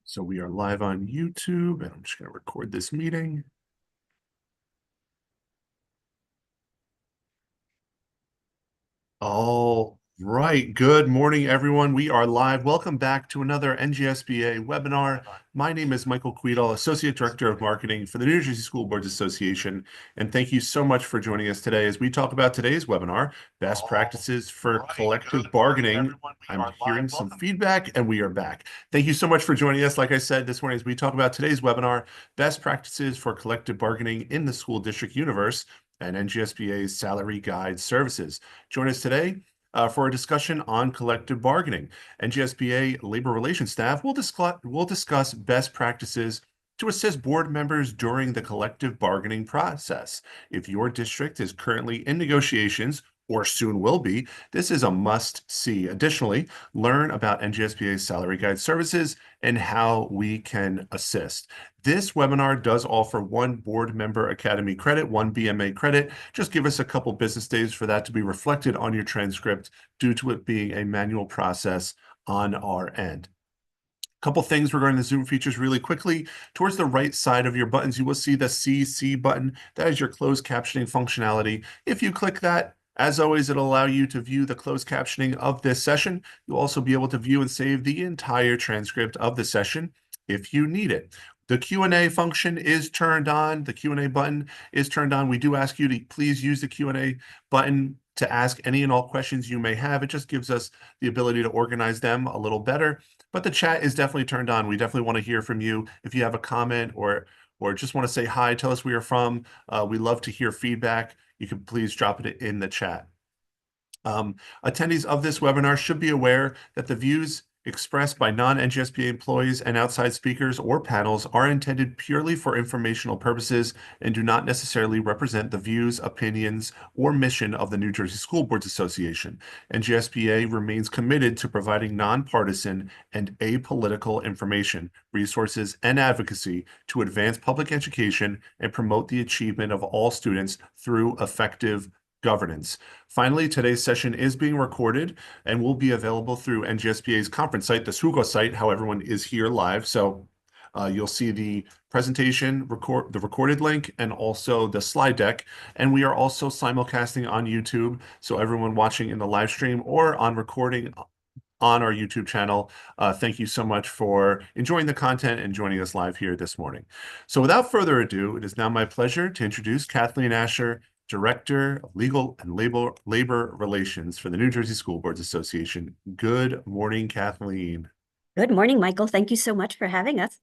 So we are live on YouTube, and I'm just going to record this meeting. All right. Good morning, everyone. We are live. Welcome back to another NGSBA webinar. My name is Michael Quedal, Associate Director of Marketing for the New Jersey School Boards Association. And thank you so much for joining us today as we talk about today's webinar, Best Practices for Collective Bargaining. I'm hearing some feedback, and we are back. Thank you so much for joining us. Like I said this morning, as we talk about today's webinar, Best Practices for Collective Bargaining in the School District Universe and NGSBA's Salary Guide Services. Join us today for a discussion on collective bargaining. NGSBA Labor Relations staff will discuss best practices to assist board members during the collective bargaining process. If your district is currently in negotiations or soon will be, this is a must-see. Additionally, learn about NGSBA's Salary Guide Services and how we can assist. This webinar does offer one Board Member Academy credit, one BMA credit. Just give us a couple business days for that to be reflected on your transcript due to it being a manual process on our end. Couple things regarding the Zoom features really quickly. Towards the right side of your buttons, you will see the CC button. That is your closed captioning functionality. If you click that, as always, it'll allow you to view the closed captioning of this session. You'll also be able to view and save the entire transcript of the session if you need it. The Q&A function is turned on. The Q&A button is turned on. We do ask you to please use the Q&A button to ask any and all questions you may have. It just gives us the ability to organize them a little better. But the chat is definitely turned on. We definitely want to hear from you. If you have a comment or just want to say hi, tell us where you're from. We love to hear feedback. You can please drop it in the chat. Attendees of this webinar should be aware that the views expressed by non-NGSBA employees and outside speakers or panels are intended purely for informational purposes and do not necessarily represent the views, opinions, or mission of the New Jersey School Boards Association. NGSBA remains committed to providing nonpartisan and apolitical information, resources, and advocacy to advance public education and promote the achievement of all students through effective governance. Finally, today's session is being recorded and will be available through NGSBA's conference site, the SWGO site, how everyone is here live. So you'll see the presentation, the recorded link, and also the slide deck. And we are also simulcasting on YouTube. So everyone watching in the live stream or on recording on our YouTube channel, thank you so much for enjoying the content and joining us live here this morning. So without further ado, it is now my pleasure to introduce Kathleen Asher, Director of Legal and Labor Relations for the New Jersey School Boards Association. Good morning, Kathleen. Good morning, Michael. Thank you so much for having us.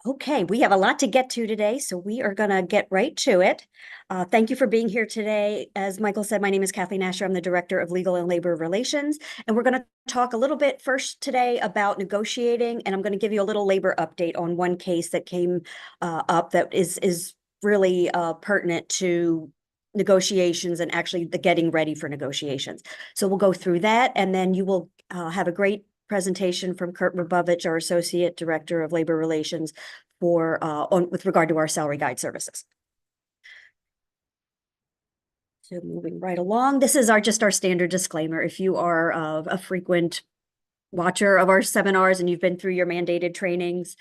Okay, we have a lot to get to today, so we are going to get right to it. Thank you for being here today. As Michael said, my name is Kathleen Asher. I'm the Director of Legal and Labor Relations, and we're going to talk a little bit first today about negotiating, and I'm going to give you a little labor update on one case that came up that is really pertinent to negotiations and actually the getting ready for negotiations. So we'll go through that, and then you will have a great presentation from Kurt Rabovich, our Associate Director of Labor Relations, for with regard to our salary guide services. So moving right along, this is just our standard disclaimer. If you are a frequent watcher of our seminars and you've been through your mandated trainings,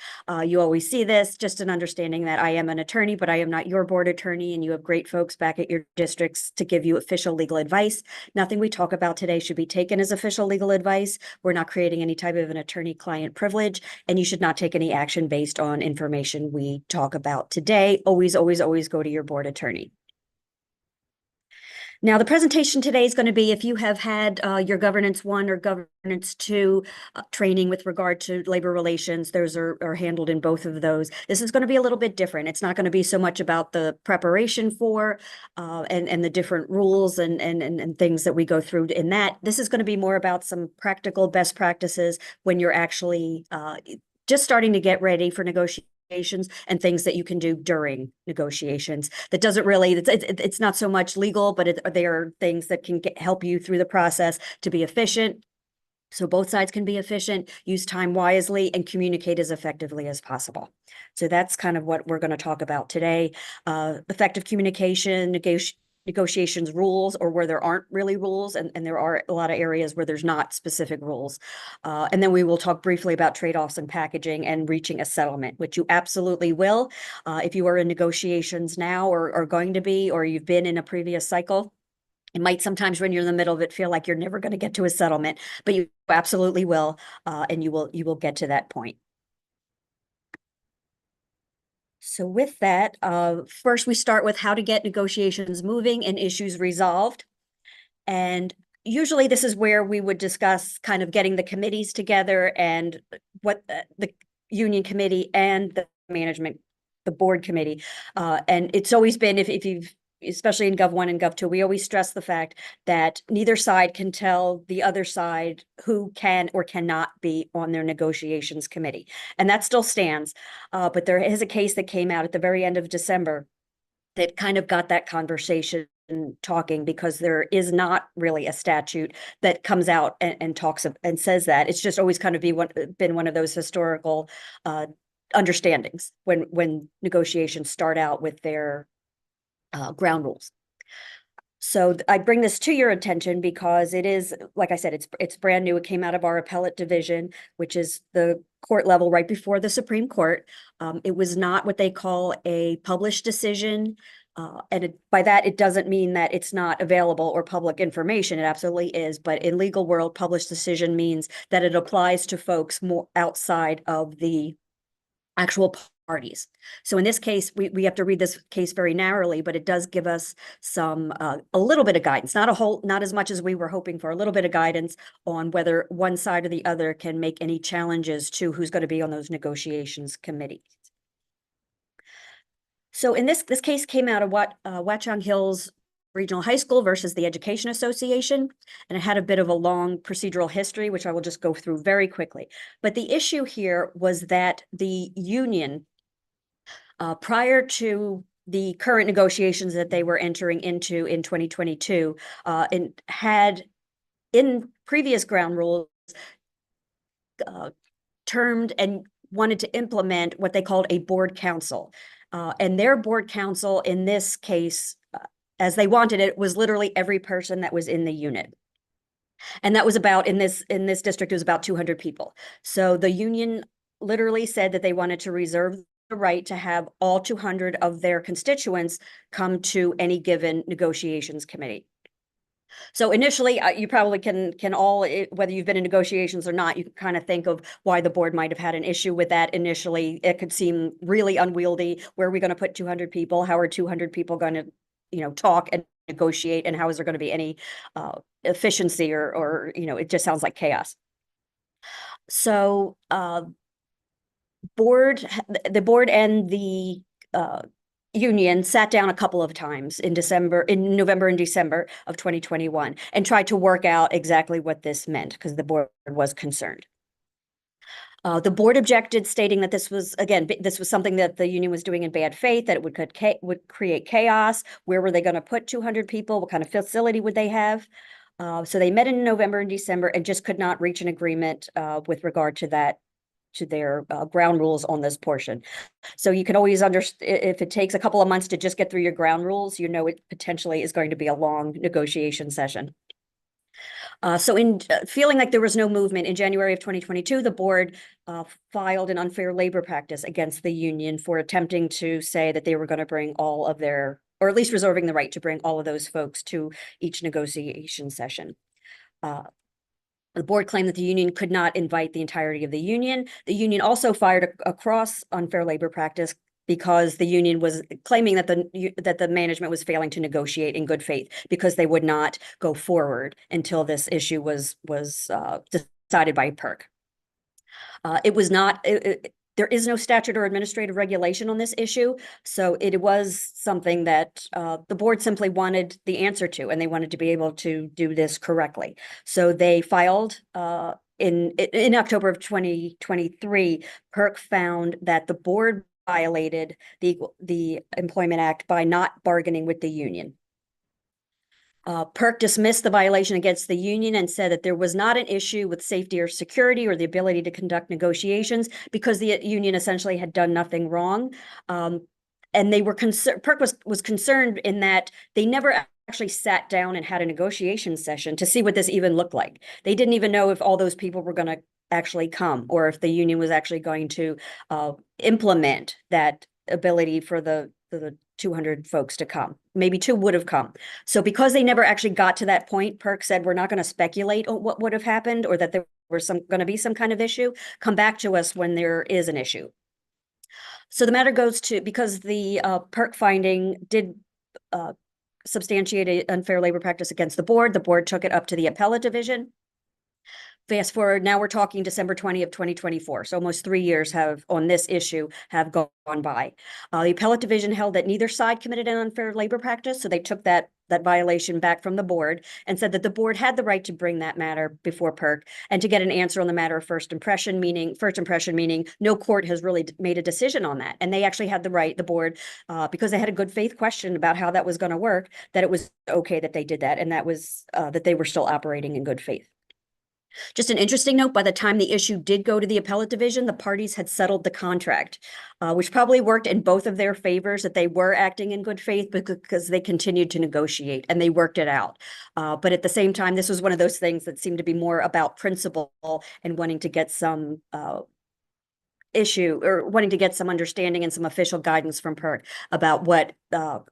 you always see this, just an understanding that I am an attorney, but I am not your board attorney, and you have great folks back at your districts to give you official legal advice. Nothing we talk about today should be taken as official legal advice. We're not creating any type of an attorney-client privilege, and you should not take any action based on information we talk about today. Always, always, always go to your board attorney. Now, the presentation today is going to be if you have had your Governance 1 or Governance 2 training with regard to labor relations, those are handled in both of those. This is going to be a little bit different. It's not going to be so much about the preparation for and the different rules and things that we go through in that. This is going to be more about some practical best practices when you're actually just starting to get ready for negotiations and things that you can do during negotiations. That doesn't really, it's not so much legal, but they are things that can help you through the process to be efficient. So both sides can be efficient, use time wisely, and communicate as effectively as possible. So that's kind of what we're going to talk about today. Effective communication, negotiations rules or where there aren't really rules, and there are a lot of areas where there's not specific rules. And then we will talk briefly about trade-offs in packaging and reaching a settlement, which you absolutely will. If you are in negotiations now or are going to be, or you've been in a previous cycle, it might sometimes when you're in the middle of it feel like you're never going to get to a settlement, but you absolutely will, and you will get to that point. So with that, first we start with how to get negotiations moving and issues resolved. And usually this is where we would discuss kind of getting the committees together and what the union committee and the management, the board committee. And it's always been, if you've, especially in Gov 1 and Gov 2, we always stress the fact that neither side can tell the other side who can or cannot be on their negotiations committee. And that still stands. But there is a case that came out at the very end of December that kind of got that conversation talking, because there is not really a statute that comes out and talks and says that. It's just always kind of been one of those historical understandings when negotiations start out with their ground rules. So I bring this to your attention because it is, like I said, it's brand new. It came out of our appellate division, which is the court level right before the Supreme Court. It was not what they call a published decision. And by that, it doesn't mean that it's not available or public information. It absolutely is. But in legal world, published decision means that it applies to folks more outside of the actual parties. So in this case, we have to read this case very narrowly, but it does give us some a little bit of guidance, not as much as we were hoping for, a little bit of guidance on whether one side or the other can make any challenges to who's going to be on those negotiations committees. So in this case came out of Watchung Hills Regional High School versus the Education Association, and it had a bit of a long procedural history, which I will just go through very quickly. But the issue here was that the union, prior to the current negotiations that they were entering into in 2022, and had in previous ground rules termed and wanted to implement what they called a board council. And their board council in this case, as they wanted it, was literally every person that was in the unit. And that was about, in this district, it was about 200 people. So the union literally said that they wanted to reserve the right to have all 200 of their constituents come to any given negotiations committee. So initially, you probably can all, whether you've been in negotiations or not, you can kind of think of why the board might have had an issue with that initially. It could seem really unwieldy. Where are we going to put 200 people? How are 200 people going to, talk and negotiate? And how is there going to be any efficiency or it just sounds like chaos. So the board and the union sat down a couple of times in November and December of 2021 and tried to work out exactly what this meant, because the board was concerned. The board objected, stating that this was something that the union was doing in bad faith, that it would create chaos. Where were they going to put 200 people? What kind of facility would they have? So they met in November and December and just could not reach an agreement with regard to that, to their ground rules on this portion. So you can always understand, if it takes a couple of months to just get through your ground rules, it potentially is going to be a long negotiation session. So in feeling like there was no movement, in January of 2022, the board filed an unfair labor practice against the union for attempting to say that they were going to bring all of their, or at least reserving the right to bring all of those folks to each negotiation session. The board claimed that the union could not invite the entirety of the union. The union also fired across unfair labor practice because the union was claiming that the management was failing to negotiate in good faith, because they would not go forward until this issue was decided by PERC. It was not. There is no statute or administrative regulation on this issue, so it was something that the board simply wanted the answer to, and they wanted to be able to do this correctly. So they filed in October of 2023. PERC found that the board violated the Employment Act by not bargaining with the union. PERC dismissed the violation against the union and said that there was not an issue with safety or security or the ability to conduct negotiations, because the union essentially had done nothing wrong. And they were concerned. PERC was concerned in that they never actually sat down and had a negotiation session to see what this even looked like. They didn't even know if all those people were going to actually come, or if the union was actually going to implement that ability for the 200 folks to come. Maybe 2 would have come. So because they never actually got to that point, PERC said, we're not going to speculate on what would have happened, or that there was going to be some kind of issue. Come back to us when there is an issue. So the matter goes to, because the PERC finding did substantiate an unfair labor practice against the board took it up to the appellate division. Fast forward, now we're talking December 20th, 2024. So almost 3 years on this issue have gone by. The appellate division held that neither side committed an unfair labor practice. So they took that violation back from the board and said that the board had the right to bring that matter before PERC and to get an answer on the matter of first impression, meaning no court has really made a decision on that. And they actually had the right, the board, because they had a good faith question about how that was going to work, that it was okay that they did that. And that was that they were still operating in good faith. Just an interesting note, by the time the issue did go to the appellate division, the parties had settled the contract, which probably worked in both of their favors, that they were acting in good faith because they continued to negotiate and they worked it out. But at the same time, this was one of those things that seemed to be more about principle and wanting to get some understanding and some official guidance from PERC about what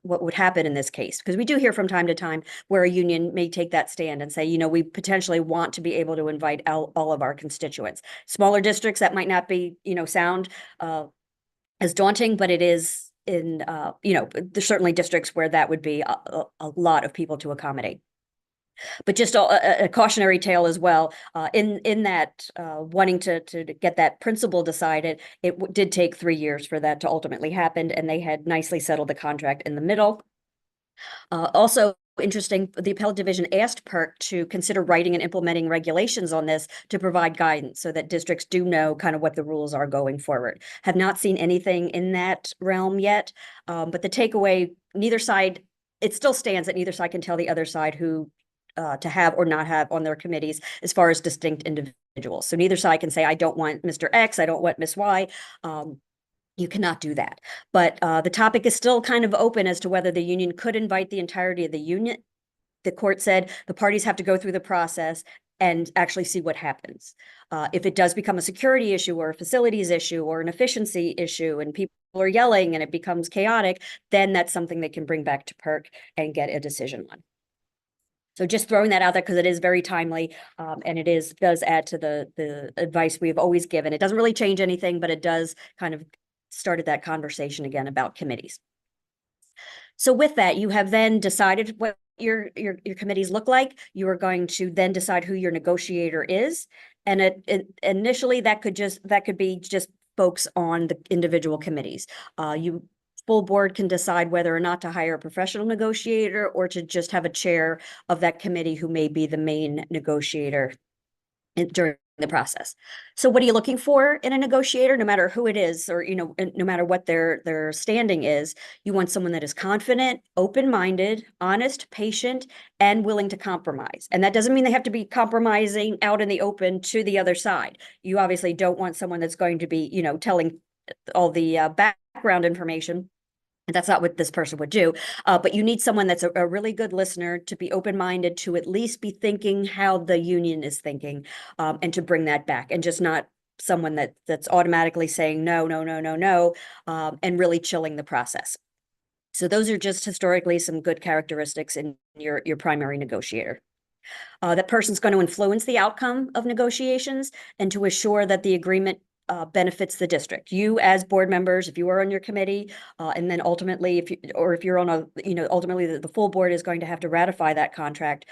would happen in this case. Because we do hear from time to time where a union may take that stand and say, we potentially want to be able to invite all of our constituents. Smaller districts, that might not be, sound as daunting, but it is in, there's certainly districts where that would be a lot of people to accommodate. But just a cautionary tale as well, in that wanting to get that principle decided, it did take 3 years for that to ultimately happen, and they had nicely settled the contract in the middle. Also interesting, the appellate division asked PERC to consider writing and implementing regulations on this to provide guidance so that districts do know kind of what the rules are going forward. Have not seen anything in that realm yet, but the takeaway, neither side, it still stands that neither side can tell the other side who to have or not have on their committees as far as distinct individuals. So neither side can say, I don't want Mr. X, I don't want Miss Y. You cannot do that. But the topic is still kind of open as to whether the union could invite the entirety of the union. The court said the parties have to go through the process and actually see what happens. If it does become a security issue or a facilities issue or an efficiency issue and people are yelling and it becomes chaotic, then that's something they can bring back to PERC and get a decision on. So just throwing that out there because it is very timely, and it does add to the advice we've always given. It doesn't really change anything, but it does kind of started that conversation again about committees. So with that, you have then decided what your committees look like. You are going to then decide who your negotiator is, and initially that could be just folks on the individual committees. Full board can decide whether or not to hire a professional negotiator or to just have a chair of that committee who may be the main negotiator during the process. So what are you looking for in a negotiator, no matter who it is, or, no matter what their standing is? You want someone that is confident, open-minded, honest, patient, and willing to compromise. And that doesn't mean they have to be compromising out in the open to the other side. You obviously don't want someone that's going to be, telling all the background information. That's not what this person would do, but you need someone that's a really good listener, to be open-minded, to at least be thinking how the union is thinking, and to bring that back, and just not someone that's automatically saying no, no, no, no, no, and really chilling the process. So those are just historically some good characteristics in your primary negotiator. That person's going to influence the outcome of negotiations and to assure that the agreement benefits the district. You as board members, if you are on your committee, and then ultimately, if you're on ultimately the full board is going to have to ratify that contract.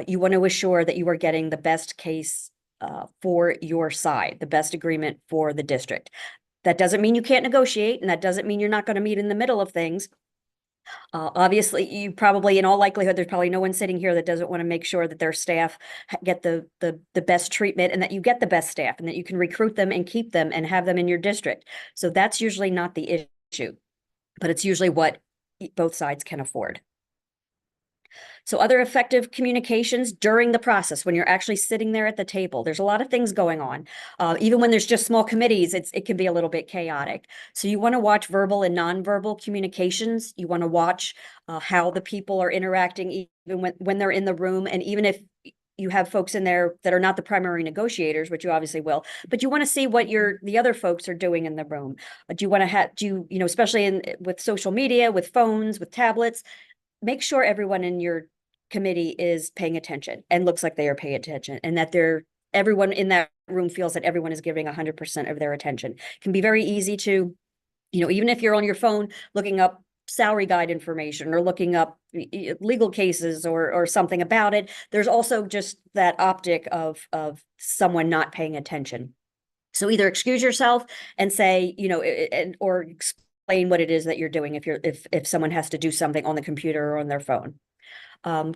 You want to assure that you are getting the best case for your side, the best agreement for the district. That doesn't mean you can't negotiate, and that doesn't mean you're not going to meet in the middle of things. Obviously, you probably, in all likelihood, there's probably no one sitting here that doesn't want to make sure that their staff get the best treatment, and that you get the best staff, and that you can recruit them and keep them and have them in your district. So that's usually not the issue, but it's usually what both sides can afford. So other effective communications during the process, when you're actually sitting there at the table, there's a lot of things going on. Even when there's just small committees, it can be a little bit chaotic. So you want to watch verbal and nonverbal communications. You want to watch how the people are interacting, even when they're in the room. And even if you have folks in there that are not the primary negotiators, which you obviously will, but you want to see what the other folks are doing in the room. Do you want to especially with social media, with phones, with tablets, make sure everyone in your committee is paying attention and looks like they are paying attention, and that everyone in that room feels that everyone is giving 100% of their attention. It can be very easy to, even if you're on your phone looking up salary guide information or looking up legal cases or something about it, there's also just that optic of someone not paying attention. So either excuse yourself and say, or explain what it is that you're doing if someone has to do something on the computer or on their phone.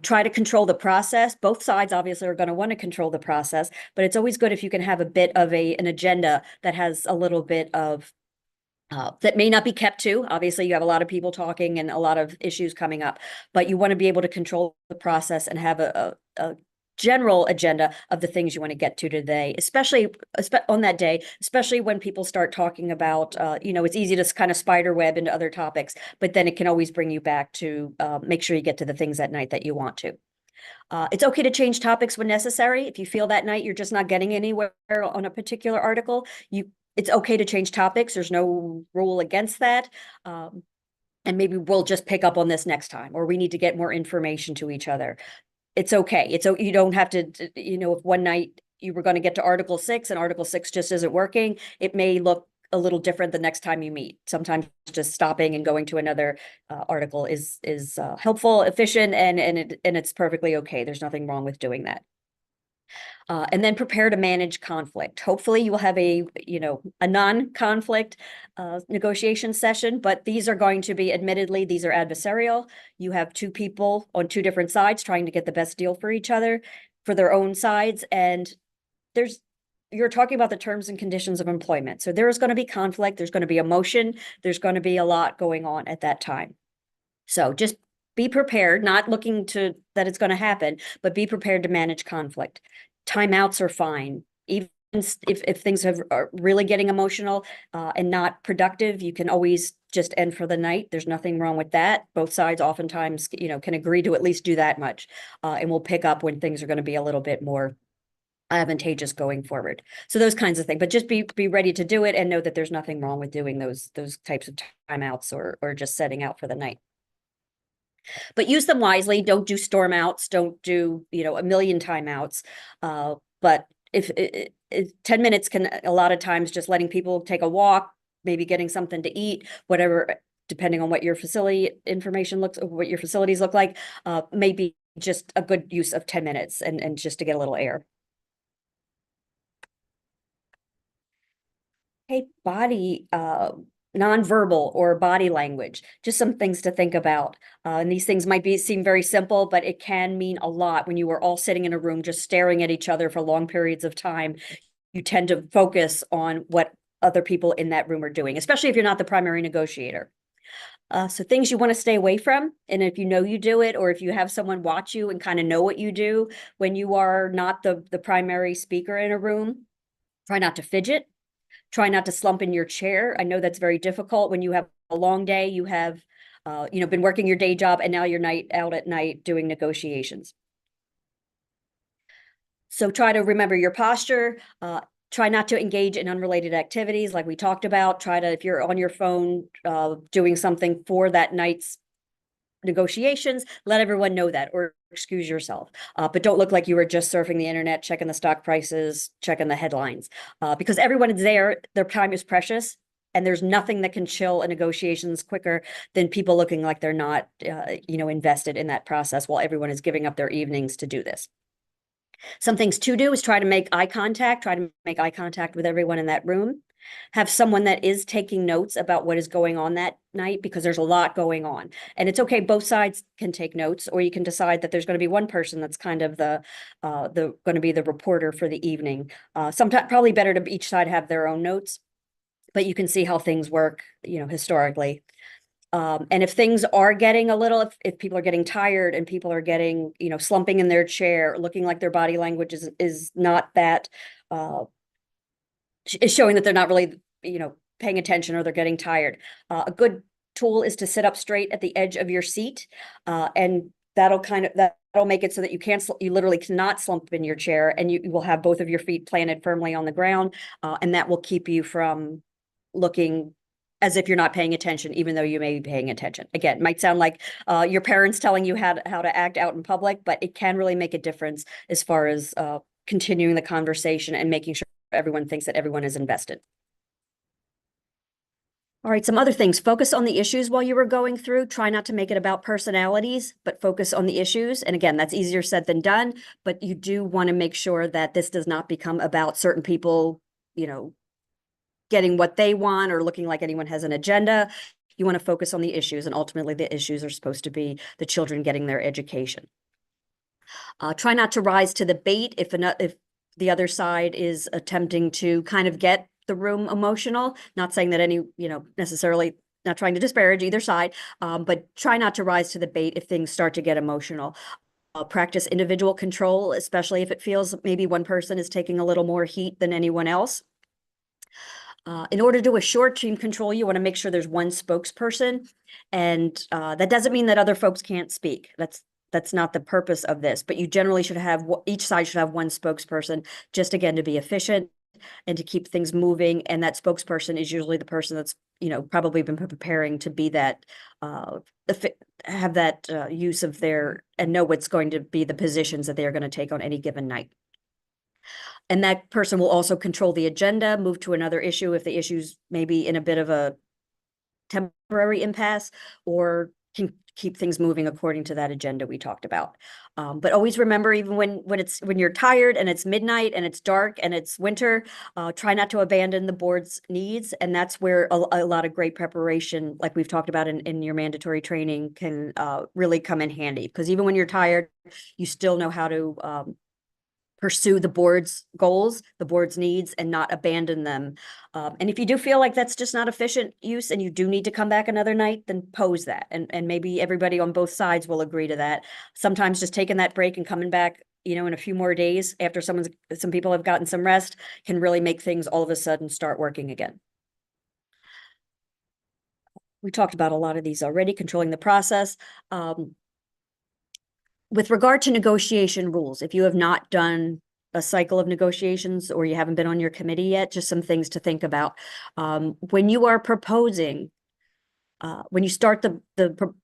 Try to control the process. Both sides obviously are going to want to control the process, but it's always good if you can have a bit of an agenda that has a little bit of that may not be kept to. Obviously, you have a lot of people talking and a lot of issues coming up, but you want to be able to control the process and have a general agenda of the things you want to get to today, especially on that day, especially when people start talking about, it's easy to kind of spider web into other topics, but then it can always bring you back to make sure you get to the things that night that you want to. It's okay to change topics when necessary. If you feel that night you're just not getting anywhere on a particular article, it's okay to change topics. There's no rule against that. And maybe we'll just pick up on this next time, or we need to get more information to each other. It's okay. You don't have to, if one night you were going to get to Article 6 and Article 6 just isn't working, it may look a little different the next time you meet. Sometimes just stopping and going to another article is helpful, efficient, and it's perfectly okay. There's nothing wrong with doing that. And then prepare to manage conflict. Hopefully you will have a non-conflict negotiation session, but these are going to be, admittedly, these are adversarial. You have two people on two different sides trying to get the best deal for each other, for their own sides. And you're talking about the terms and conditions of employment. So there is going to be conflict. There's going to be emotion. There's going to be a lot going on at that time. So just be prepared, not looking that it's going to happen, but be prepared to manage conflict. Timeouts are fine. Even if things are really getting emotional and not productive, you can always just end for the night. There's nothing wrong with that. Both sides oftentimes, can agree to at least do that much. And we'll pick up when things are going to be a little bit more advantageous going forward. So those kinds of things, but just be ready to do it and know that there's nothing wrong with doing those types of timeouts or just setting out for the night. But use them wisely. Don't do storm outs. Don't do, a million timeouts. But if 10 minutes can, a lot of times, just letting people take a walk, maybe getting something to eat, whatever, depending on what your facility information what your facilities look like, maybe just a good use of 10 minutes and just to get a little air. Hey, body, nonverbal or body language, just some things to think about. And these things might seem very simple, but it can mean a lot when you are all sitting in a room just staring at each other for long periods of time. You tend to focus on what other people in that room are doing, especially if you're not the primary negotiator. So things you want to stay away from, and if you do it, or if you have someone watch you and kind of know what you do when you are not the primary speaker in a room, try not to fidget. Try not to slump in your chair. I know that's very difficult when you have a long day, you have, been working your day job, and now you're out at night doing negotiations. So try to remember your posture. Try not to engage in unrelated activities like we talked about. If you're on your phone doing something for that night's negotiations, let everyone know that, or excuse yourself. But don't look like you were just surfing the internet, checking the stock prices, checking the headlines, because everyone is there. Their time is precious, and there's nothing that can chill a negotiations quicker than people looking like they're not, invested in that process while everyone is giving up their evenings to do this. Some things to do is try to make eye contact with everyone in that room. Have someone that is taking notes about what is going on that night, because there's a lot going on. And it's okay, both sides can take notes, or you can decide that there's going to be one person that's kind of going to be the reporter for the evening. Sometimes probably better to each side have their own notes, but you can see how things work, historically. And if things are getting a little, if people are getting tired and people are getting, slumping in their chair, looking like their body language is not that, is showing that they're not really, paying attention, or they're getting tired. A good tool is to sit up straight at the edge of your seat, and that'll make it so that you literally cannot slump in your chair, and you will have both of your feet planted firmly on the ground, and that will keep you from looking as if you're not paying attention, even though you may be paying attention. Again, might sound like your parents telling you how to act out in public, but it can really make a difference as far as continuing the conversation and making sure everyone thinks that everyone is invested. All right, some other things. Focus on the issues while you were going through. Try not to make it about personalities, but focus on the issues. And again, that's easier said than done, but you do want to make sure that this does not become about certain people, getting what they want or looking like anyone has an agenda. You want to focus on the issues, and ultimately the issues are supposed to be the children getting their education. Try not to rise to the bait if the other side is attempting to kind of get the room emotional. Not saying that necessarily, not trying to disparage either side, but try not to rise to the bait if things start to get emotional. Practice individual control, especially if it feels maybe one person is taking a little more heat than anyone else. In order to assure team control, you want to make sure there's one spokesperson, and that doesn't mean that other folks can't speak. That's not the purpose of this, but you generally should have, each side should have one spokesperson, just again, to be efficient and to keep things moving. And that spokesperson is usually the person that's, probably been preparing to be that, have that use of and know what's going to be the positions that they're going to take on any given night. And that person will also control the agenda, move to another issue if the issue's maybe in a bit of a temporary impasse, or can keep things moving according to that agenda we talked about. But always remember, even when you're tired and it's midnight and it's dark and it's winter, try not to abandon the board's needs. And that's where a lot of great preparation, like we've talked about in your mandatory training, can really come in handy. Because even when you're tired, you still know how to pursue the board's goals, the board's needs, and not abandon them. And if you do feel like that's just not efficient use and you do need to come back another night, then pose that. And maybe everybody on both sides will agree to that. Sometimes just taking that break and coming back, in a few more days after some people have gotten some rest, can really make things all of a sudden start working again. We talked about a lot of these already, controlling the process. With regard to negotiation rules, if you have not done a cycle of negotiations or you haven't been on your committee yet, just some things to think about. When you are proposing, when you start the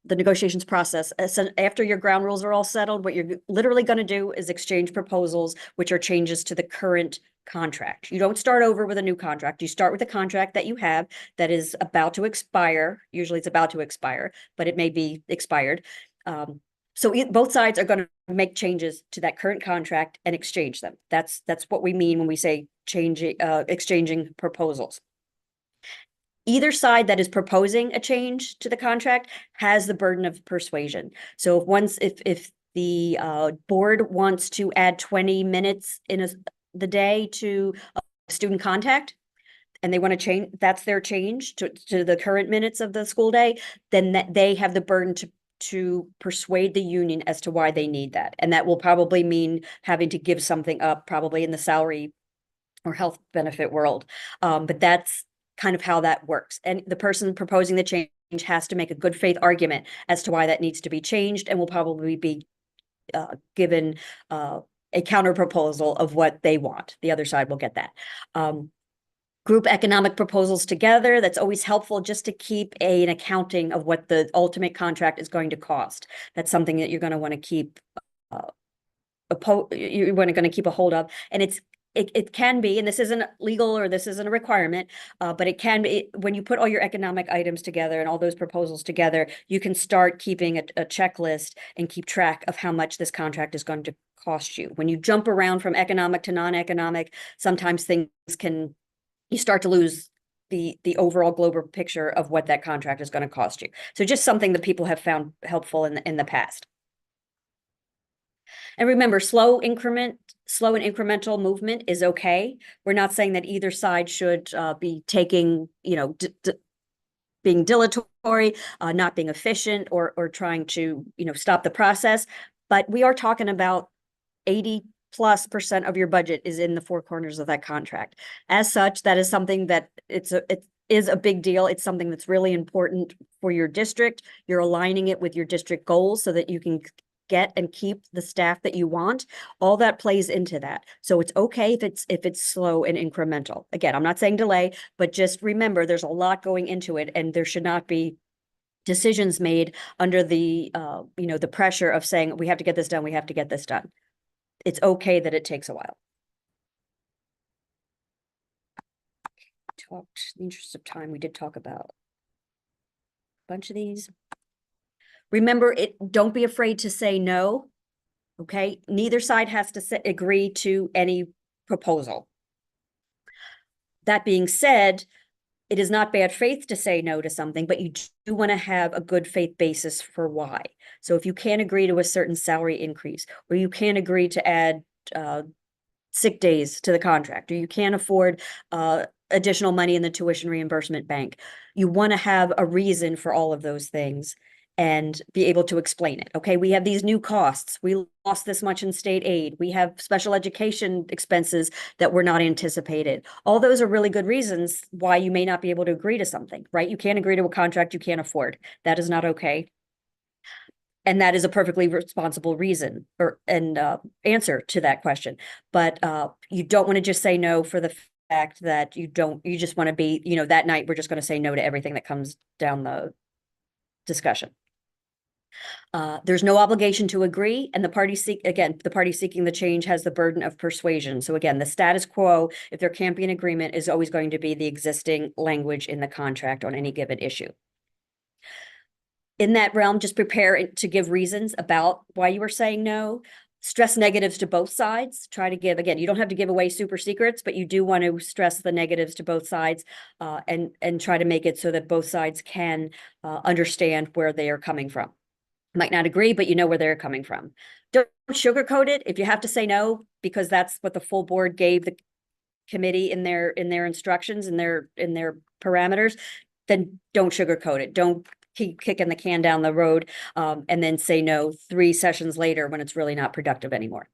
negotiations process, after your ground rules are all settled, what you're literally going to do is exchange proposals, which are changes to the current contract. You don't start over with a new contract. You start with a contract that you have that is about to expire. Usually it's about to expire, but it may be expired. So both sides are going to make changes to that current contract and exchange them. That's what we mean when we say exchanging proposals. Either side that is proposing a change to the contract has the burden of persuasion. So if the board wants to add 20 minutes in the day to student contact, and they want to change, that's their change to the current minutes of the school day, then they have the burden to persuade the union as to why they need that. And that will probably mean having to give something up, probably in the salary or health benefit world. But that's kind of how that works. And the person proposing the change has to make a good faith argument as to why that needs to be changed, and will probably be given a counter proposal of what they want. The other side will get that. Group economic proposals together. That's always helpful, just to keep an accounting of what the ultimate contract is going to cost. That's something that you're going to want to keep keep a hold of. And it can be, and this isn't legal or this isn't a requirement, but it can be, when you put all your economic items together and all those proposals together, you can start keeping a checklist and keep track of how much this contract is going to cost you. When you jump around from economic to non-economic, sometimes you start to lose the overall global picture of what that contract is going to cost you. So just something that people have found helpful in the past. And remember, slow and incremental movement is okay. We're not saying that either side should be taking, being dilatory, not being efficient, or trying to, stop the process. But we are talking about 80+% of your budget is in the four corners of that contract. As such, that is something that it is a big deal. It's something that's really important for your district. You're aligning it with your district goals so that you can get and keep the staff that you want. All that plays into that. So it's okay if it's slow and incremental. Again, I'm not saying delay, but just remember there's a lot going into it, and there should not be decisions made under the the pressure of saying we have to get this done, we have to get this done. It's okay that it takes a while. In the interest of time, we did talk about a bunch of these. Remember, don't be afraid to say no. Okay, neither side has to agree to any proposal. That being said, it is not bad faith to say no to something, but you do want to have a good faith basis for why. So if you can't agree to a certain salary increase, or you can't agree to add sick days to the contract, or you can't afford additional money in the tuition reimbursement bank, you want to have a reason for all of those things and be able to explain it. Okay, we have these new costs. We lost this much in state aid. We have special education expenses that were not anticipated. All those are really good reasons why you may not be able to agree to something, right? You can't agree to a contract you can't afford. That is not okay. And that is a perfectly responsible reason or answer to that question. But you don't want to just say no for the fact that you just want to be, that night we're just going to say no to everything that comes down the discussion. There's no obligation to agree, and the party seeking the change has the burden of persuasion. So again, the status quo, if there can't be an agreement, is always going to be the existing language in the contract on any given issue. In that realm, just prepare to give reasons about why you are saying no. Stress negatives to both sides. Try to give, again, you don't have to give away super secrets, but you do want to stress the negatives to both sides and try to make it so that both sides can understand where they are coming from. Might not agree, but you know where they're coming from. Don't sugarcoat it. If you have to say no, because that's what the full board gave the committee in their instructions, in their parameters, then don't sugarcoat it. Don't keep kicking the can down the road and then say no 3 sessions later when it's really not productive anymore.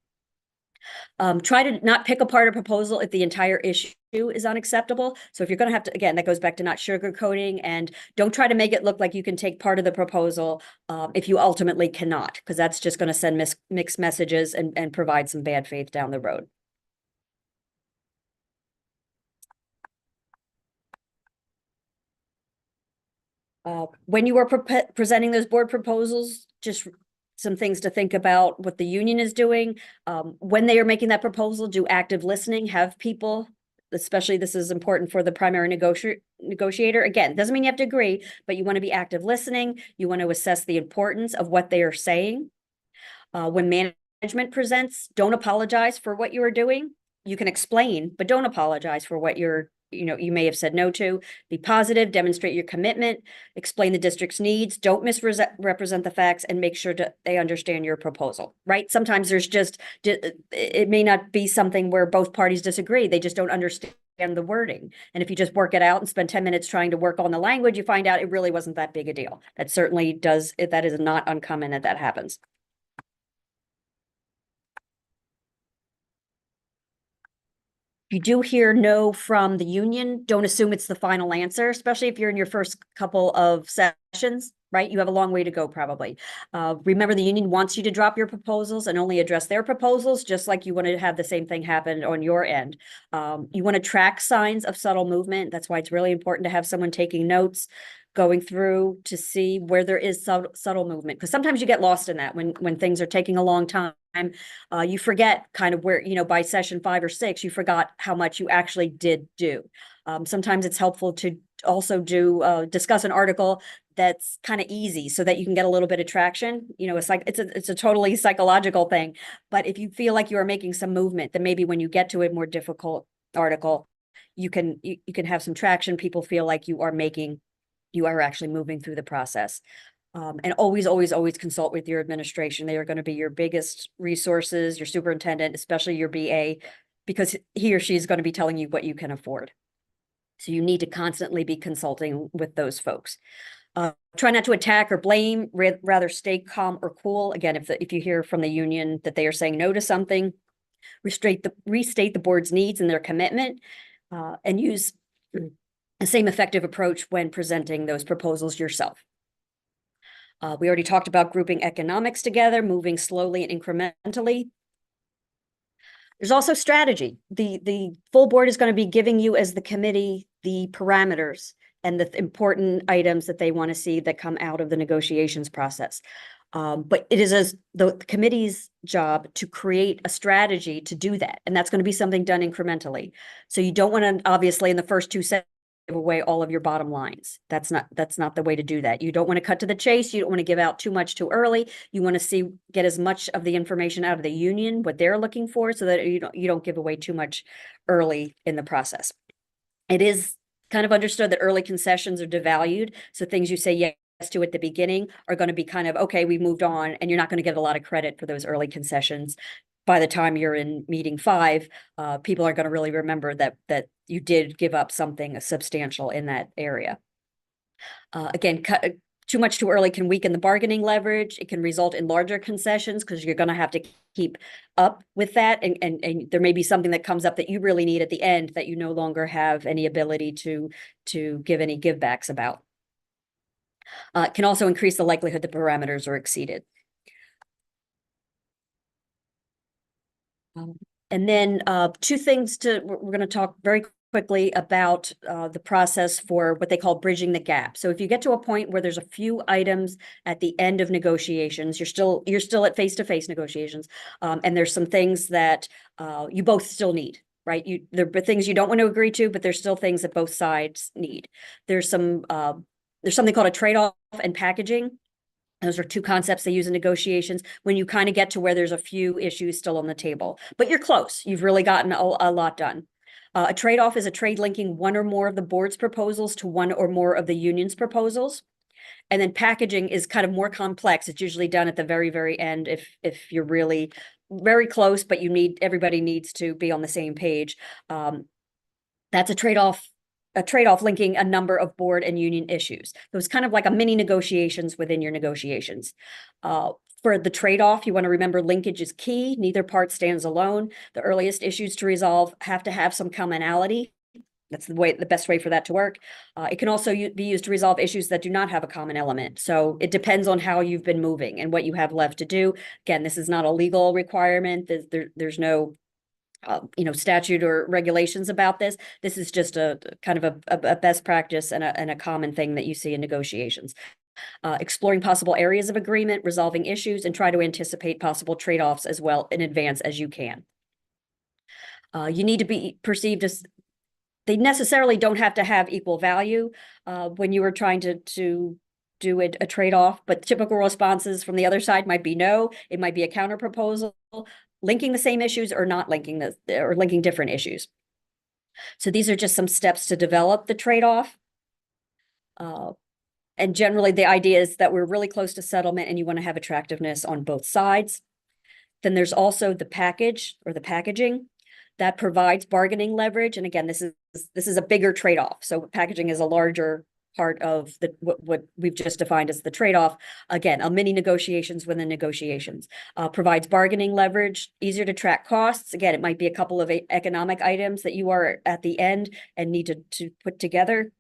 Try to not pick apart a proposal if the entire issue is unacceptable. So if you're going to have to, again, that goes back to not sugarcoating, and don't try to make it look like you can take part of the proposal if you ultimately cannot, because that's just going to send mixed messages and provide some bad faith down the road. When you are presenting those board proposals, just some things to think about what the union is doing. When they are making that proposal, do active listening, have people, especially this is important for the primary negotiator. Again, doesn't mean you have to agree, but you want to be active listening. You want to assess the importance of what they are saying. When management presents, don't apologize for what you are doing. You can explain, but don't apologize for what you may have said no to. Be positive, demonstrate your commitment, explain the district's needs, don't misrepresent the facts, and make sure they understand your proposal, right? Sometimes it may not be something where both parties disagree. They just don't understand the wording. And if you just work it out and spend 10 minutes trying to work on the language, you find out it really wasn't that big a deal. That is not uncommon that happens. If you do hear no from the union, don't assume it's the final answer, especially if you're in your first couple of sessions, right? You have a long way to go probably. Remember, the union wants you to drop your proposals and only address their proposals, just like you want to have the same thing happen on your end. You want to track signs of subtle movement. That's why it's really important to have someone taking notes, going through to see where there is subtle movement, because sometimes you get lost in that when things are taking a long time. You forget kind of where, by session 5 or 6, you forgot how much you actually did do. Sometimes it's helpful to also discuss an article that's kind of easy so that you can get a little bit of traction. It's like it's a totally psychological thing. But if you feel like you are making some movement, then maybe when you get to a more difficult article, you can have some traction. People feel like you are actually moving through the process. And always, always, always consult with your administration. They are going to be your biggest resources, your superintendent, especially your BA, because he or she is going to be telling you what you can afford. So you need to constantly be consulting with those folks. Try not to attack or blame, rather stay calm or cool. Again, if you hear from the union that they are saying no to something, restate the board's needs and their commitment, and use the same effective approach when presenting those proposals yourself. We already talked about grouping economics together, moving slowly and incrementally. There's also strategy. The full board is going to be giving you, as the committee, the parameters and the important items that they want to see that come out of the negotiations process. But it is the committee's job to create a strategy to do that. And that's going to be something done incrementally. So you don't want to, obviously, in the first 2 sentences, give away all of your bottom lines. That's not the way to do that. You don't want to cut to the chase. You don't want to give out too much too early. You want to get as much of the information out of the union, what they're looking for, so that you don't give away too much early in the process. It is kind of understood that early concessions are devalued. So things you say yes to at the beginning are going to be kind of, okay, we moved on, and you're not going to get a lot of credit for those early concessions. By the time you're in meeting 5, people are going to really remember that you did give up something substantial in that area. Again, too much too early can weaken the bargaining leverage. It can result in larger concessions because you're going to have to keep up with that. And there may be something that comes up that you really need at the end that you no longer have any ability to give any givebacks about. It can also increase the likelihood that parameters are exceeded. And then 2 things we're going to talk very quickly about the process for what they call bridging the gap. So if you get to a point where there's a few items at the end of negotiations, you're still at face-to-face negotiations, and there's some things that you both still need, right? There are things you don't want to agree to, but there's still things that both sides need. There's something called a trade-off and packaging. Those are 2 concepts they use in negotiations when you kind of get to where there's a few issues still on the table, but you're close. You've really gotten a lot done. A trade-off is a trade linking one or more of the board's proposals to one or more of the union's proposals. And then packaging is kind of more complex. It's usually done at the very, very end if you're really very close, but everybody needs to be on the same page. That's a trade-off linking a number of board and union issues. So it's kind of like a mini negotiations within your negotiations. For the trade-off, you want to remember linkage is key. Neither part stands alone. The earliest issues to resolve have to have some commonality. That's the best way for that to work. It can also be used to resolve issues that do not have a common element. So it depends on how you've been moving and what you have left to do. Again, this is not a legal requirement. There's no statute or regulations about this. This is just a kind of a best practice and a common thing that you see in negotiations. Exploring possible areas of agreement, resolving issues, and try to anticipate possible trade-offs as well in advance as you can. You need to be perceived as, they necessarily don't have to have equal value when you are trying to do a trade-off, but typical responses from the other side might be no. It might be a counter proposal, linking the same issues or not linking or linking different issues. So these are just some steps to develop the trade-off. And generally the idea is that we're really close to settlement and you want to have attractiveness on both sides. Then there's also the package or the packaging that provides bargaining leverage. And again, this is a bigger trade-off. So packaging is a larger part of what we've just defined as the trade-off. Again, a mini negotiations within negotiations. Provides bargaining leverage, easier to track costs. Again, it might be a couple of economic items that you are at the end and need to put together.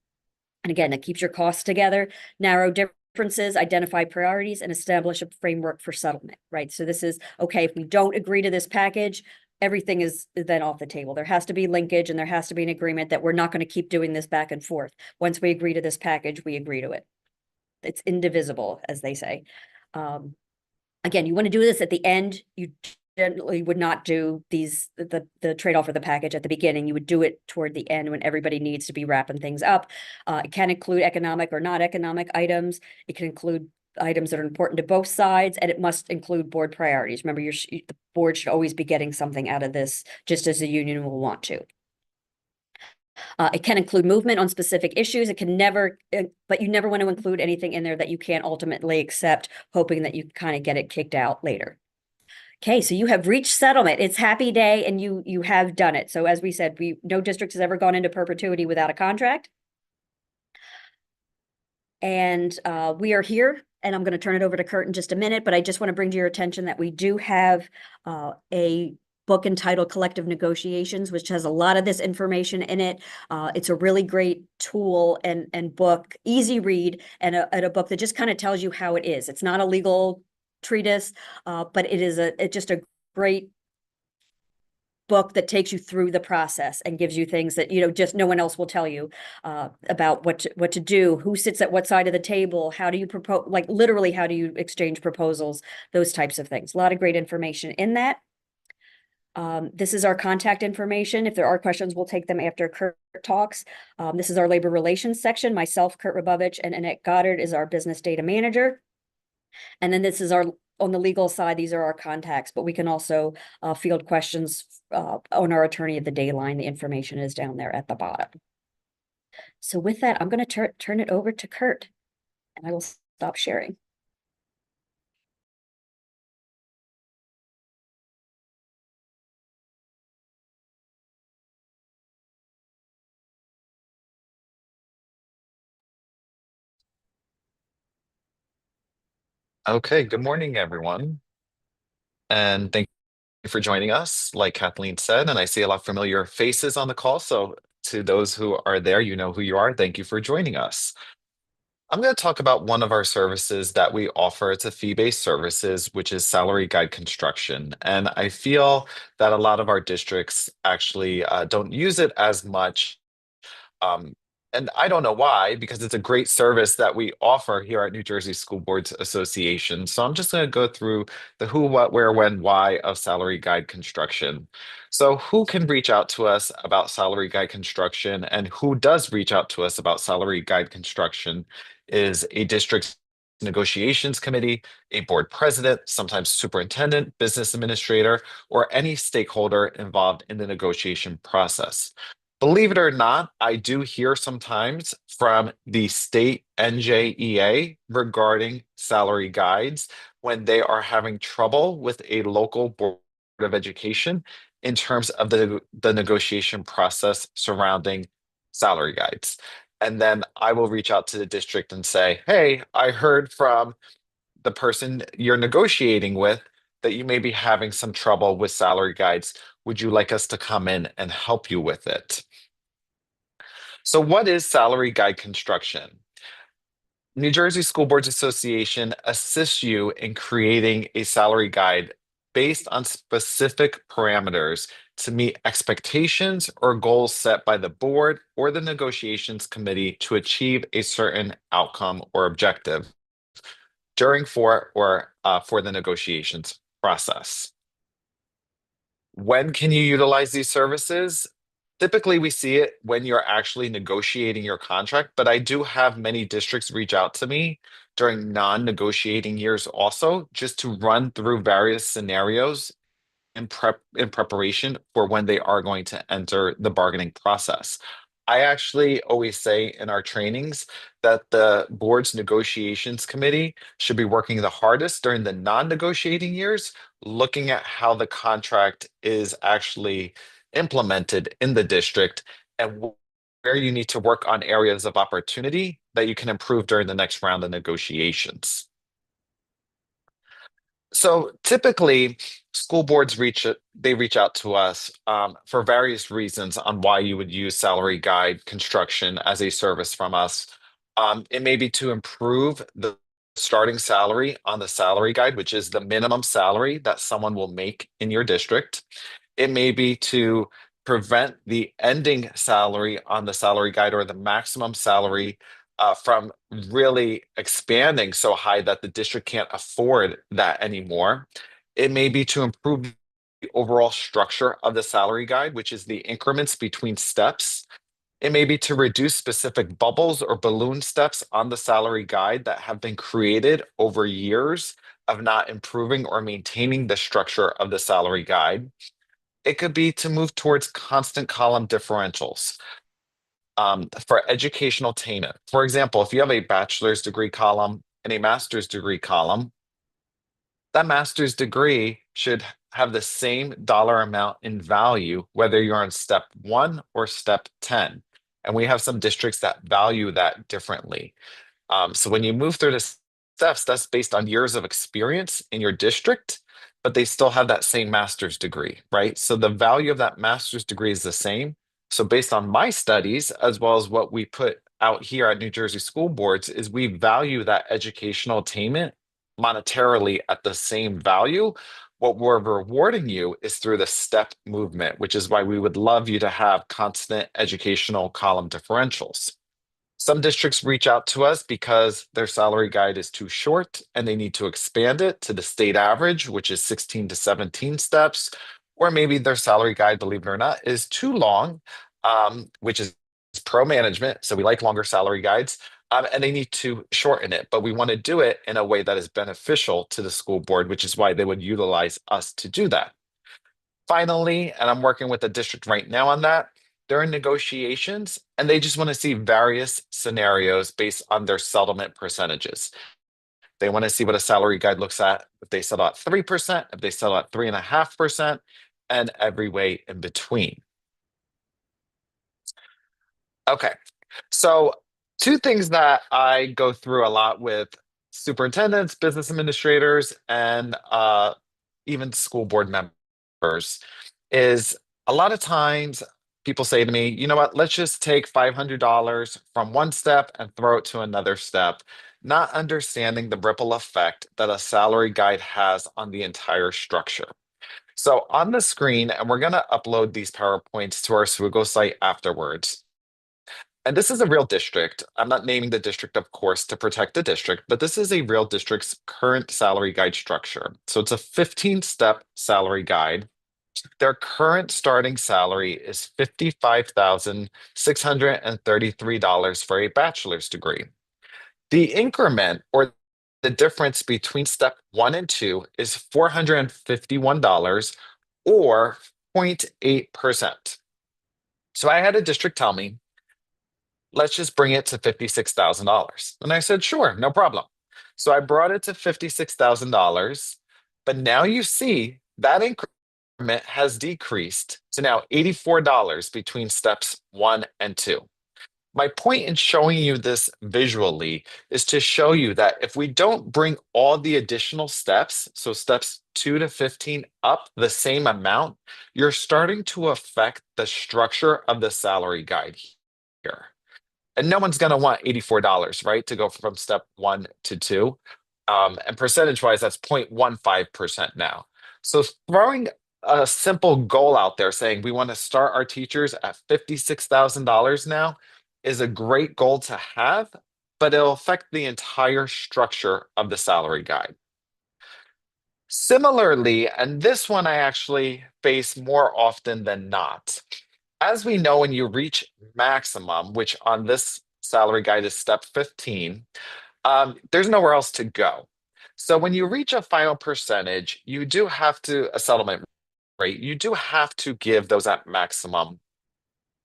And again, it keeps your costs together. Narrow differences, identify priorities, and establish a framework for settlement, right? So this is, okay, if we don't agree to this package, everything is then off the table. There has to be linkage and there has to be an agreement that we're not going to keep doing this back and forth. Once we agree to this package, we agree to it. It's indivisible, as they say. Again, you want to do this at the end. You generally would not do the trade-off of the package at the beginning. You would do it toward the end when everybody needs to be wrapping things up. It can include economic or not economic items. It can include items that are important to both sides, and it must include board priorities. Remember, the board should always be getting something out of this, just as the union will want to. It can include movement on specific issues. It can never, but you never want to include anything in there that you can't ultimately accept, hoping that you kind of get it kicked out later. Okay, so you have reached settlement. It's happy day and you have done it. So as we said, no district has ever gone into perpetuity without a contract. And we are here, and I'm going to turn it over to Kurt in just a minute, but I just want to bring to your attention that we do have a book entitled Collective Negotiations, which has a lot of this information in it. It's a really great tool and book, easy read, and a book that just kind of tells you how it is. It's not a legal treatise, but it is just a great book that takes you through the process and gives you things that just no one else will tell you about what to do, who sits at what side of the table, how do you propose, like literally how do you exchange proposals, those types of things. A lot of great information in that. This is our contact information. If there are questions, we'll take them after Kurt talks. This is our labor relations section. Myself, Kurt Rabovich, and Annette Goddard is our business data manager. And then this is on the legal side, these are our contacts, but we can also field questions on our attorney at the day line. The information is down there at the bottom. So with that, I'm going to turn it over to Kurt, and I will stop sharing. Okay, good morning, everyone. And thank you for joining us, like Kathleen said. And I see a lot of familiar faces on the call. So, to those who are there, you know who you are. Thank you for joining us. I'm going to talk about one of our services that we offer. It's a fee-based services, which is salary guide construction. And I feel that a lot of our districts actually don't use it as much. Um, and I don't know why, because it's a great service that we offer here at New Jersey School Boards Association. So I'm just going to go through the who, what, where, when, why of salary guide construction. So who can reach out to us about salary guide construction, and who does reach out to us about salary guide construction is a district negotiations committee, a board president, sometimes superintendent, business administrator, or any stakeholder involved in the negotiation process. Believe it or not, I do hear sometimes from the state NJEA regarding salary guides when they are having trouble with a local board of education in terms of the negotiation process surrounding salary guides. And then I will reach out to the district and say, hey, I heard from the person you're negotiating with that you may be having some trouble with salary guides. Would you like us to come in and help you with it? So, what is salary guide construction? New Jersey School Boards Association assists you in creating a salary guide based on specific parameters to meet expectations or goals set by the board or the negotiations committee to achieve a certain outcome or objective during for the negotiations process. When can you utilize these services? Typically, we see it when you're actually negotiating your contract, but I do have many districts reach out to me during non-negotiating years also, just to run through various scenarios in preparation for when they are going to enter the bargaining process. I actually always say in our trainings that the board's negotiations committee should be working the hardest during the non-negotiating years, looking at how the contract is actually implemented in the district and where you need to work on areas of opportunity that you can improve during the next round of negotiations. So typically, school boards reach out to us for various reasons on why you would use salary guide construction as a service from us. It may be to improve the starting salary on the salary guide, which is the minimum salary that someone will make in your district. It may be to prevent the ending salary on the salary guide or the maximum salary from really expanding so high that the district can't afford that anymore. It may be to improve the overall structure of the salary guide, which is the increments between steps. It may be to reduce specific bubbles or balloon steps on the salary guide that have been created over years of not improving or maintaining the structure of the salary guide. It could be to move towards constant column differentials for educational attainment. For example, if you have a bachelor's degree column and a master's degree column, that master's degree should have the same dollar amount in value, whether you're on step 1 or step 10. And we have some districts that value that differently. So when you move through the steps, that's based on years of experience in your district, but they still have that same master's degree, right? So the value of that master's degree is the same. So based on my studies, as well as what we put out here at New Jersey School Boards, is we value that educational attainment monetarily at the same value. What we're rewarding you is through the step movement, which is why we would love you to have constant educational column differentials. Some districts reach out to us because their salary guide is too short and they need to expand it to the state average, which is 16 to 17 steps. Or maybe their salary guide, believe it or not, is too long, which is pro management. So we like longer salary guides. And they need to shorten it, but we want to do it in a way that is beneficial to the school board, which is why they would utilize us to do that. Finally, and I'm working with the district right now on that, they're in negotiations and they just want to see various scenarios based on their settlement percentages. They want to see what a salary guide looks at if they settle at 3%, if they settle at 3.5%, and every way in between. Okay, so two things that I go through a lot with superintendents, business administrators, and even school board members is a lot of times people say to me, you know what, let's just take $500 from one step and throw it to another step, not understanding the ripple effect that a salary guide has on the entire structure. So on the screen, and we're going to upload these PowerPoints to our Swiggle site afterwards. And this is a real district. I'm not naming the district, of course, to protect the district, but this is a real district's current salary guide structure. So it's a 15-step salary guide. Their current starting salary is $55,633 for a bachelor's degree. The increment or the difference between step 1 and 2 is $451 or 0.8%. So I had a district tell me, let's just bring it to $56,000. And I said, sure, no problem. So I brought it to $56,000, but now you see that increment has decreased to now $84 between steps 1 and 2. My point in showing you this visually is to show you that if we don't bring all the additional steps, so steps 2 to 15 up the same amount, you're starting to affect the structure of the salary guide here. And no one's going to want $84, right, to go from step 1 to 2. And percentage-wise, that's 0.15% now. So throwing a simple goal out there saying we want to start our teachers at $56,000 now is a great goal to have, but it'll affect the entire structure of the salary guide. Similarly, and this one I actually face more often than not, as we know, when you reach maximum, which on this salary guide is step 15, there's nowhere else to go. So when you reach a final percentage, you do have to, a settlement rate, you do have to give those at maximum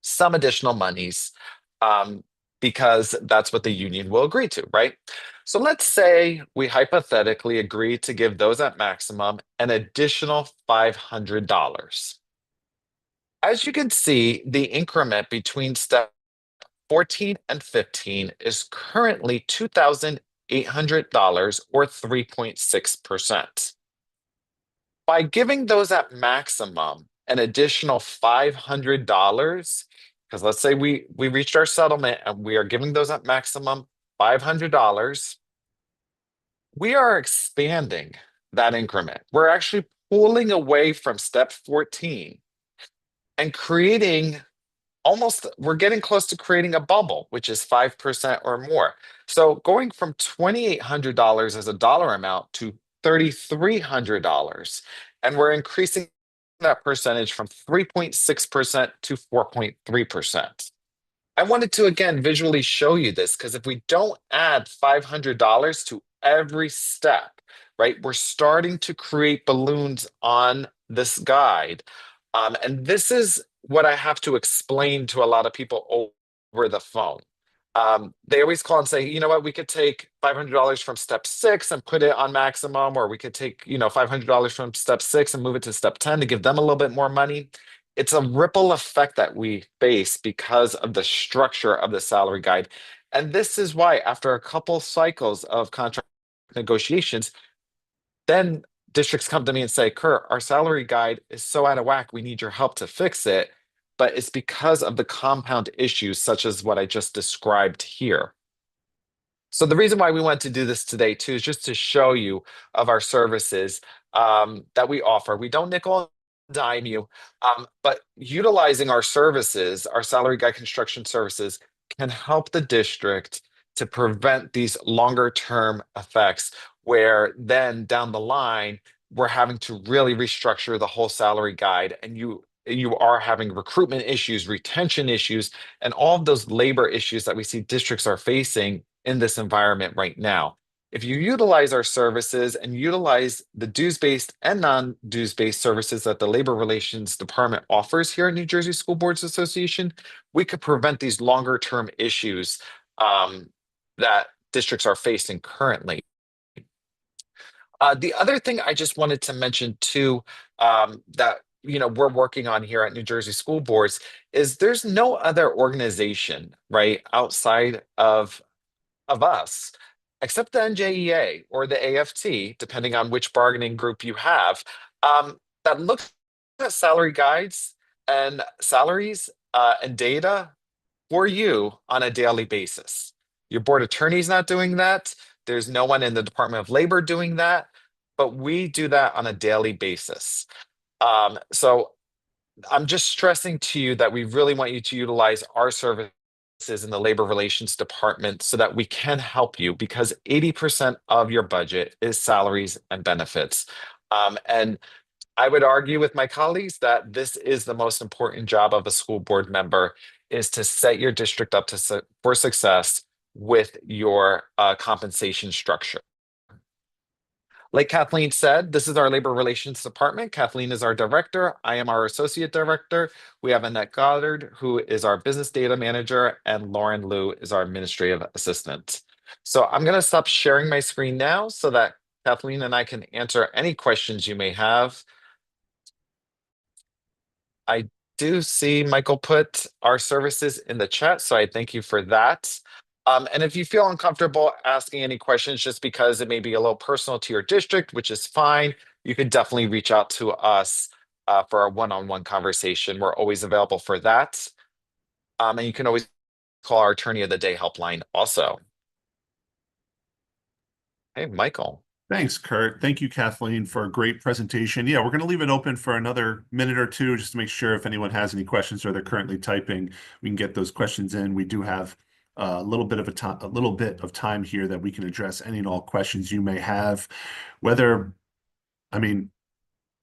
some additional monies because that's what the union will agree to, right? So let's say we hypothetically agree to give those at maximum an additional $500. As you can see, the increment between step 14 and 15 is currently $2,800 or 3.6%. By giving those at maximum an additional $500, because let's say we reached our settlement and we are giving those at maximum $500, we are expanding that increment. We're actually pulling away from step 14 and creating we're getting close to creating a bubble, which is 5% or more. So going from $2,800 as a dollar amount to $3,300, and we're increasing that percentage from 3.6% to 4.3%. I wanted to again visually show you this because if we don't add $500 to every step, right, we're starting to create balloons on this guide. And this is what I have to explain to a lot of people over the phone. They always call and say, you know what, we could take $500 from step 6 and put it on maximum, or we could take, $500 from step 6 and move it to step 10 to give them a little bit more money. It's a ripple effect that we face because of the structure of the salary guide. And this is why, after a couple cycles of contract negotiations, then districts come to me and say, Kurt, our salary guide is so out of whack, we need your help to fix it. But it's because of the compound issues, such as what I just described here. So the reason why we want to do this today too is just to show you of our services that we offer. We don't nickel and dime you, but utilizing our services, our salary guide construction services, can help the district to prevent these longer term effects where then down the line we're having to really restructure the whole salary guide, and you are having recruitment issues, retention issues, and all of those labor issues that we see districts are facing in this environment right now. If you utilize our services and utilize the dues-based and non-dues-based services that the Labor Relations Department offers here at New Jersey School Boards Association, we could prevent these longer-term issues that districts are facing currently. The other thing I just wanted to mention too, that we're working on here at New Jersey School Boards, is there's no other organization, right, outside of us, except the NJEA or the AFT, depending on which bargaining group you have, that looks at salary guides and salaries and data for you on a daily basis. Your board attorney's not doing that. There's no one in the Department of Labor doing that, but we do that on a daily basis. So I'm just stressing to you that we really want you to utilize our services in the Labor Relations Department so that we can help you, because 80% of your budget is salaries and benefits. And I would argue with my colleagues that this is the most important job of a school board member, is to set your district up for success with your compensation structure. Like Kathleen said, this is our Labor Relations Department. Kathleen is our director. I am our associate director. We have Annette Goddard, who is our business data manager, and Lauren Liu is our administrative assistant. So I'm going to stop sharing my screen now so that Kathleen and I can answer any questions you may have. I do see Michael put our services in the chat, so I thank you for that. And if you feel uncomfortable asking any questions just because it may be a little personal to your district, which is fine, you can definitely reach out to us for a one-on-one conversation. We're always available for that. And you can always call our Attorney of the Day helpline also. Hey, Michael. Thanks, Kurt. Thank you, Kathleen, for a great presentation. Yeah, we're going to leave it open for another minute or two just to make sure if anyone has any questions or they're currently typing, we can get those questions in. We do have a little bit of time here that we can address any and all questions you may have. I mean,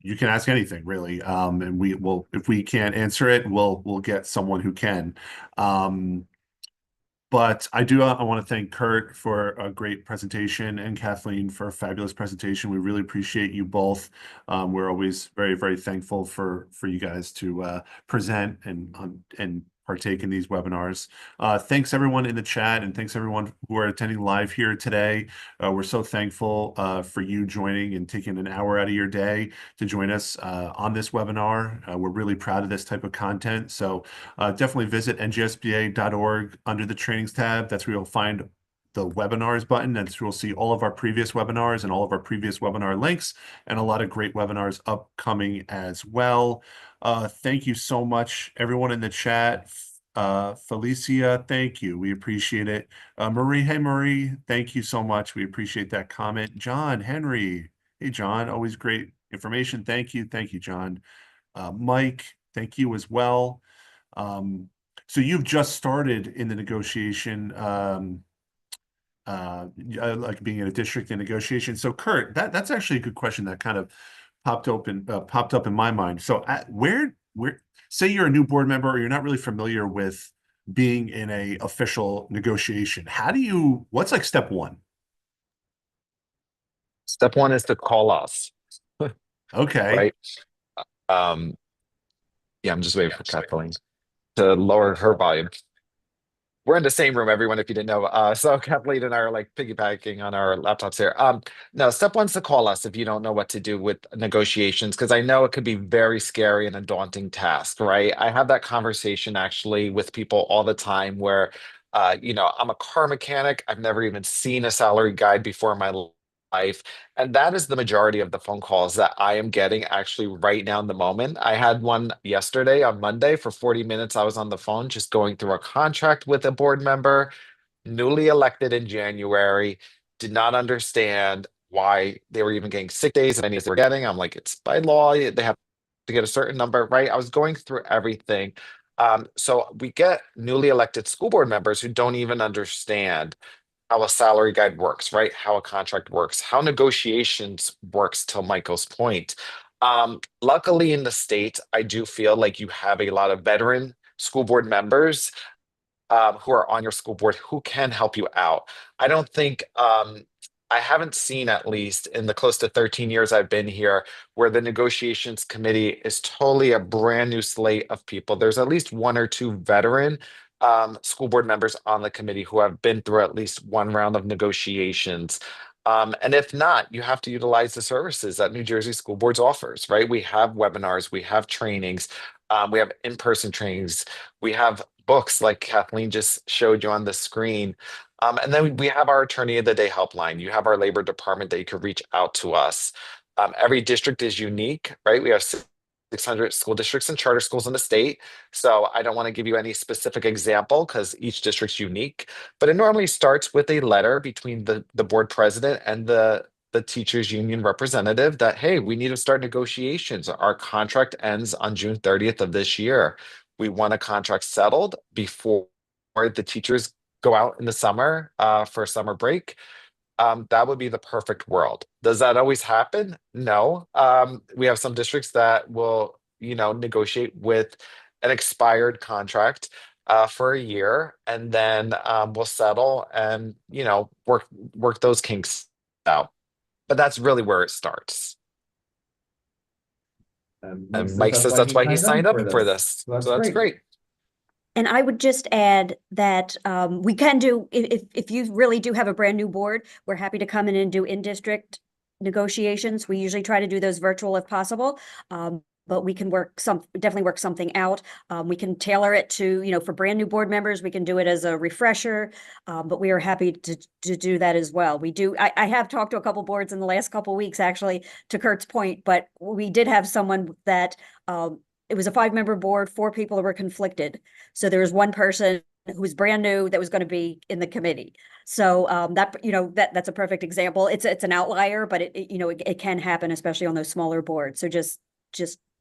you can ask anything really, and we will. If we can't answer it, we'll get someone who can. But I want to thank Kurt for a great presentation and Kathleen for a fabulous presentation. We really appreciate you both. We're always very, very thankful for you guys to present and partake in these webinars. Thanks everyone in the chat, and thanks everyone who are attending live here today. We're so thankful for you joining and taking an hour out of your day to join us on this webinar. We're really proud of this type of content. So definitely visit njsba.org under the trainings tab. That's where you'll find the webinars button. That's where you'll see all of our previous webinars and all of our previous webinar links, and a lot of great webinars upcoming as well. Thank you so much, everyone in the chat. Felicia, thank you. We appreciate it. Marie, hey Marie, thank you so much. We appreciate that comment. John, Henry, hey John, always great information. Thank you, John. Mike, thank you as well. So you've just started in the negotiation, like being in a district in negotiation. So Kurt, that's actually a good question that kind of popped up in my mind. So where say you're a new board member or you're not really familiar with being in a official negotiation, what's like step one? Step one is to call us. Okay. Right. Yeah, I'm just waiting for Kathleen to lower her volume. We're in the same room, everyone, if you didn't know. So Kathleen and I are like piggybacking on our laptops here. No, step one's to call us if you don't know what to do with negotiations, because I know it could be very scary and a daunting task, right? I have that conversation actually with people all the time where, I'm a car mechanic. I've never even seen a salary guide before in my life. And that is the majority of the phone calls that I am getting actually right now in the moment. I had one yesterday on Monday for 40 minutes. I was on the phone just going through a contract with a board member, newly elected in January, did not understand why they were even getting sick days and any as they were getting. I'm like, it's by law, they have to get a certain number, right? I was going through everything. So we get newly elected school board members who don't even understand how a salary guide works, right? How a contract works, how negotiations works, till Michael's point. Luckily in the state, I do feel like you have a lot of veteran school board members who are on your school board who can help you out. I don't think I haven't seen, at least in the close to 13 years I've been here, where the negotiations committee is totally a brand new slate of people. There's at least one or two veteran school board members on the committee who have been through at least one round of negotiations. And if not, you have to utilize the services that New Jersey School Boards offers, right? We have webinars, we have trainings, we have in-person trainings, we have books like Kathleen just showed you on the screen. And then we have our attorney of the day helpline. You have our labor department that you could reach out to us. Every district is unique, right? We have 600 school districts and charter schools in the state. So I don't want to give you any specific example because each district's unique, but it normally starts with a letter between the board president and the teachers union representative that, hey, we need to start negotiations. Our contract ends on June 30th of this year. We want a contract settled before the teachers go out in the summer for summer break. That would be the perfect world. Does that always happen? No. We have some districts that will, negotiate with an expired contract for a year, and then we'll settle and work those kinks out. But that's really where it starts. Mike And says Mike that's says why that's he why he signed signed up up for for this. this. So that's So that's great. great. And I would just add that we can do, if you really do have a brand new board, we're happy to come in and do in-district negotiations. We usually try to do those virtual if possible. But we can definitely work something out. We can tailor it to, for brand new board members, we can do it as a refresher. But we are happy to do that as well. I have talked to a couple boards in the last couple weeks, actually, to Kurt's point, but we did have someone that, it was a 5-member board, 4 people that were conflicted. So there was one person who was brand new that was going to be in the committee. So that's a perfect example. It's an outlier, but it can happen, especially on those smaller boards. So just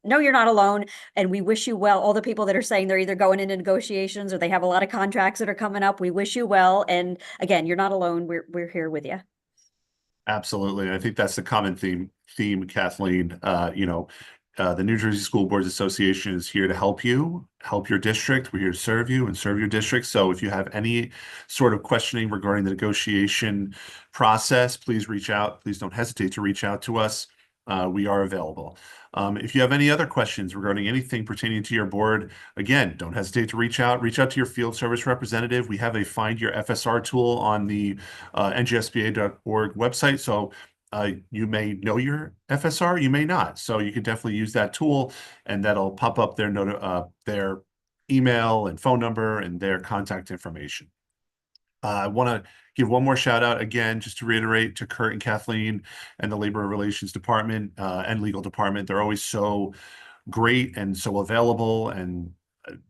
know you're not alone, and we wish you well. All the people that are saying they're either going into negotiations or they have a lot of contracts that are coming up, we wish you well. And again, you're not alone. We're here with you. Absolutely. I think that's the common theme, Kathleen. The New Jersey School Boards Association is here to help you, help your district. We're here to serve you and serve your district. So if you have any sort of questioning regarding the negotiation process, please reach out. Please don't hesitate to reach out to us. We are available. If you have any other questions regarding anything pertaining to your board, again, don't hesitate to reach out. Reach out to your field service representative. We have a Find Your FSR tool on the ngsba.org website. So you may know your FSR, you may not. So you can definitely use that tool, and that'll pop up their email and phone number and their contact information. I want to give one more shout out again, just to reiterate, to Kurt and Kathleen and the Labor Relations Department and Legal Department. They're always so great and so available, and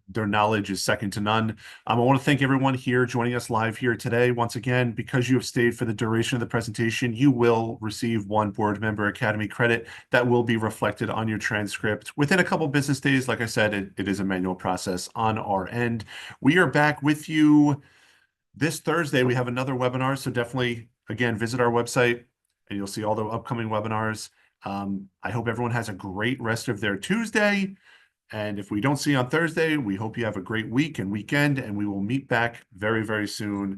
their knowledge is second to none. I want to thank everyone here joining us live here today. Once again, because you have stayed for the duration of the presentation, you will receive 1 Board Member Academy credit that will be reflected on your transcript within a couple business days. Like I said, it is a manual process on our end. We are back with you this Thursday. We have another webinar, so definitely, again, visit our website and you'll see all the upcoming webinars. I hope everyone has a great rest of their Tuesday. And if we don't see you on Thursday, we hope you have a great week and weekend, and we will meet back very, very soon